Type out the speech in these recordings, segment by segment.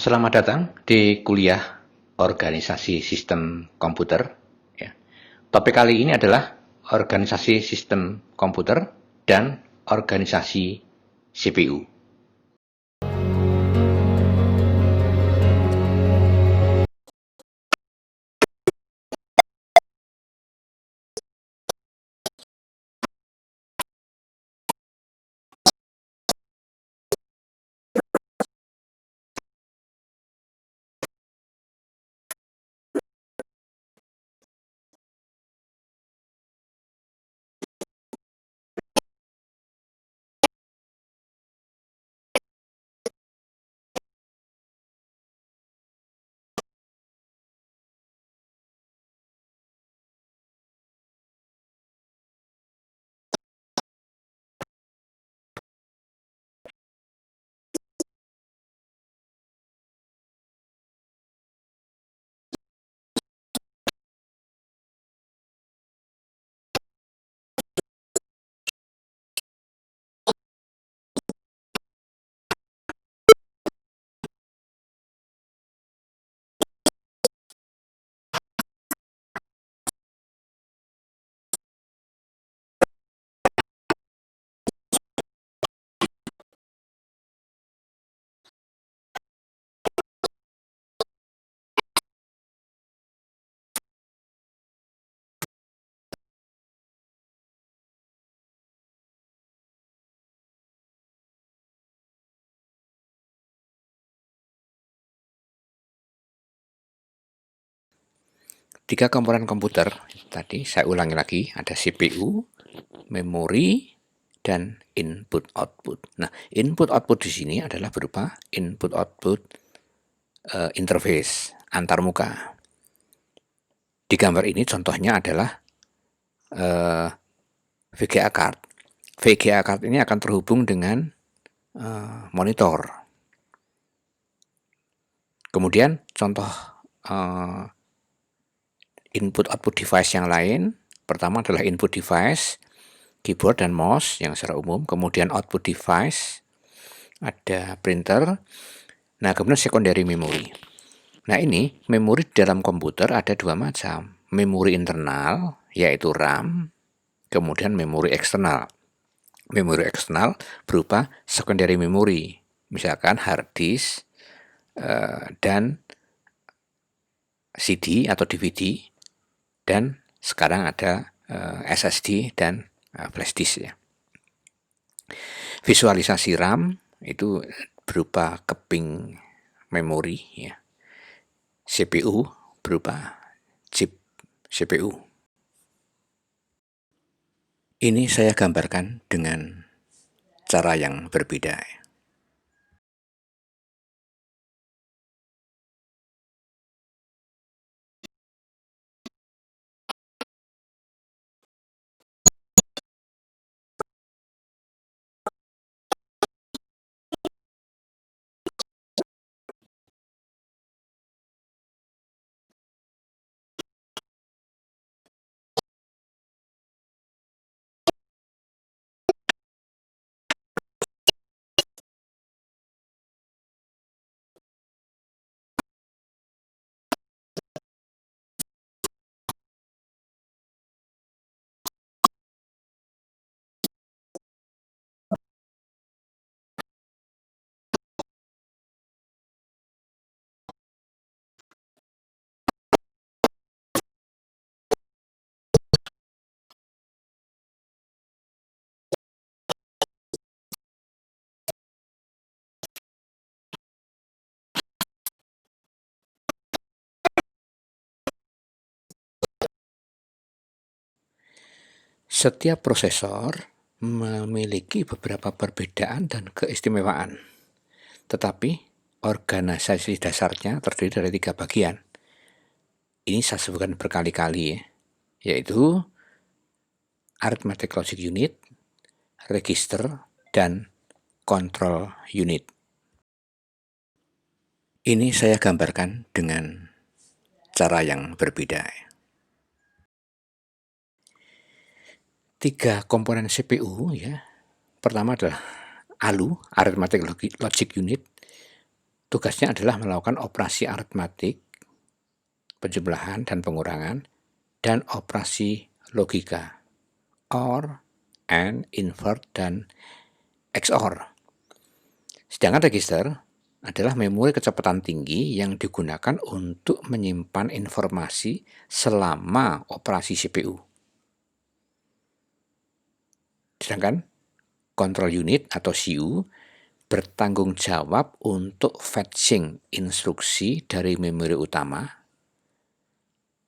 Selamat datang di kuliah Organisasi Sistem Komputer. Ya. Topik kali ini adalah Organisasi Sistem Komputer dan Organisasi CPU. Tiga komponen komputer, tadi saya ulangi lagi, ada CPU, memori, dan input-output. Nah, input-output di sini adalah berupa input-output interface antarmuka. Di gambar ini contohnya adalah VGA card. VGA card ini akan terhubung dengan monitor. Kemudian contoh input-output device yang lain, pertama adalah input device, keyboard dan mouse yang secara umum, kemudian output device, ada printer, nah kemudian secondary memory. Nah ini, memori dalam komputer ada dua macam, memori internal, yaitu RAM, kemudian memori eksternal. Memori eksternal berupa secondary memory, misalkan hard disk dan CD atau DVD, dan sekarang ada SSD dan flash disk ya. Visualisasi RAM itu berupa keping memori ya. CPU berupa chip CPU. Ini saya gambarkan dengan cara yang berbeda. Setiap prosesor memiliki beberapa perbedaan dan keistimewaan, tetapi organisasi dasarnya terdiri dari tiga bagian. Ini saya sebutkan berkali-kali ya, yaitu arithmetic logic unit, register, dan control unit. Ini saya gambarkan dengan cara yang berbeda. Tiga komponen CPU ya. Pertama adalah ALU, arithmetic logic unit, tugasnya adalah melakukan operasi aritmatik, penjumlahan dan pengurangan, dan operasi logika, OR, AND, invert, dan XOR. Sedangkan register adalah memori kecepatan tinggi yang digunakan untuk menyimpan informasi selama operasi CPU. Sedangkan control unit atau CU bertanggung jawab untuk fetching instruksi dari memori utama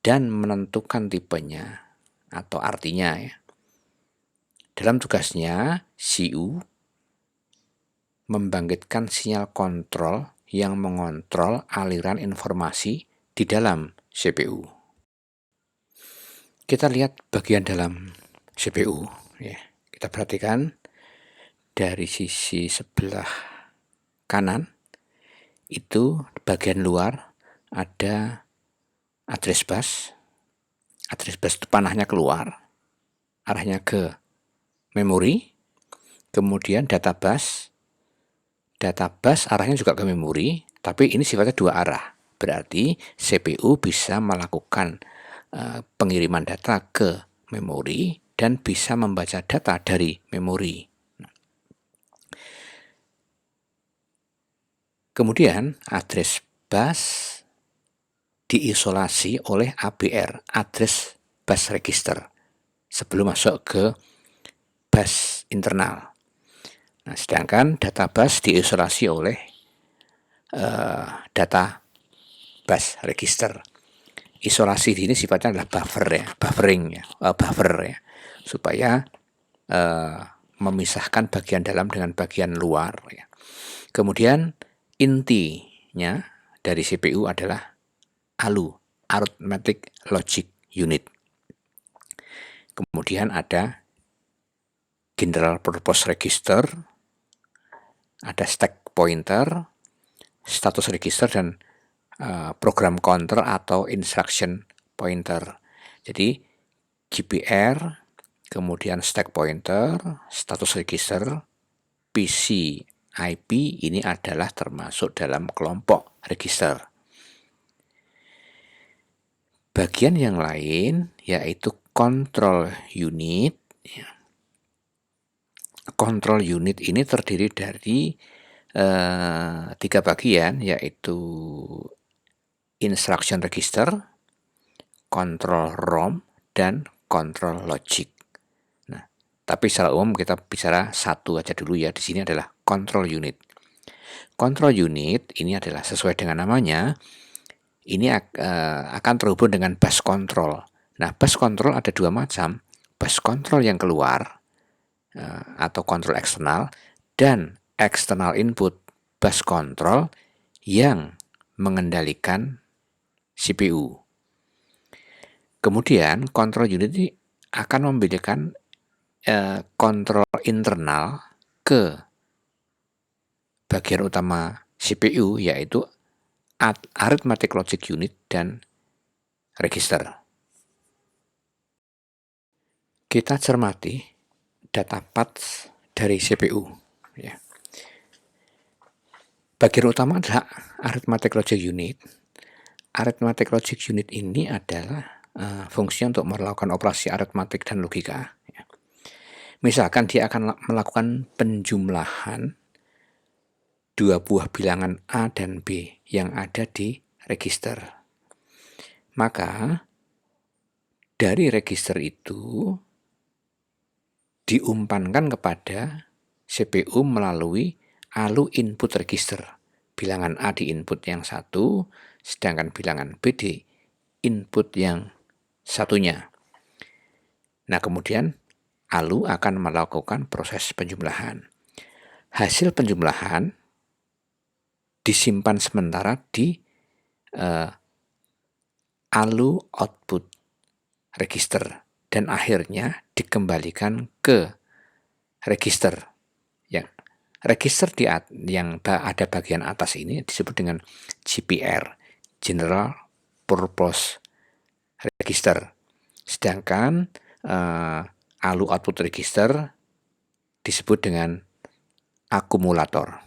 dan menentukan tipenya atau artinya ya. Dalam tugasnya, CU membangkitkan sinyal kontrol yang mengontrol aliran informasi di dalam CPU. Kita lihat bagian dalam CPU ya. Kita perhatikan dari sisi sebelah kanan itu bagian luar ada address bus. Address bus itu panahnya keluar, arahnya ke memori, kemudian data bus arahnya juga ke memori, tapi ini sifatnya dua arah. Berarti CPU bisa melakukan pengiriman data ke memori dan bisa membaca data dari memori. Kemudian address bus diisolasi oleh ABR, address bus register, sebelum masuk ke bus internal. Nah, sedangkan data bus diisolasi oleh data bus register. Isolasi ini sifatnya adalah buffer ya, buffer ya, supaya memisahkan bagian dalam dengan bagian luar ya. Kemudian intinya dari CPU adalah ALU, Arithmetic Logic Unit. Kemudian ada General Purpose Register, ada Stack Pointer, Status Register, dan Program Counter atau Instruction Pointer. Jadi GPR, kemudian Stack Pointer, Status Register, PC, IP ini adalah termasuk dalam kelompok register. Bagian yang lain yaitu control unit. Control unit ini terdiri dari 3 bagian, yaitu instruction register, control ROM, dan control logic. Nah, tapi secara umum kita bicara satu aja dulu ya. Di sini adalah control unit. Control unit ini adalah sesuai dengan namanya, ini akan terhubung dengan bus control. Nah, bus control ada dua macam, bus control yang keluar atau kontrol eksternal, dan external input bus control yang mengendalikan CPU. Kemudian kontrol unit ini akan membedakan kontrol internal ke bagian utama CPU, yaitu Arithmetic Logic Unit dan register. Kita cermati data path dari CPU ya. Bagian utama adalah Arithmetic Logic Unit. Arithmetic Logic Unit ini adalah fungsi untuk melakukan operasi aritmatik dan logika ya. Misalkan dia akan melakukan penjumlahan dua buah bilangan A dan B yang ada di register. Maka dari register itu diumpankan kepada CPU melalui ALU input register. Bilangan A di input yang satu, sedangkan bilangan B di input yang satunya. Nah, kemudian ALU akan melakukan proses penjumlahan. Hasil penjumlahan disimpan sementara di ALU output register dan akhirnya dikembalikan ke register. Ya, register yang ada bagian atas ini disebut dengan GPR, General Purpose Register. Sedangkan ALU output register disebut dengan akumulator.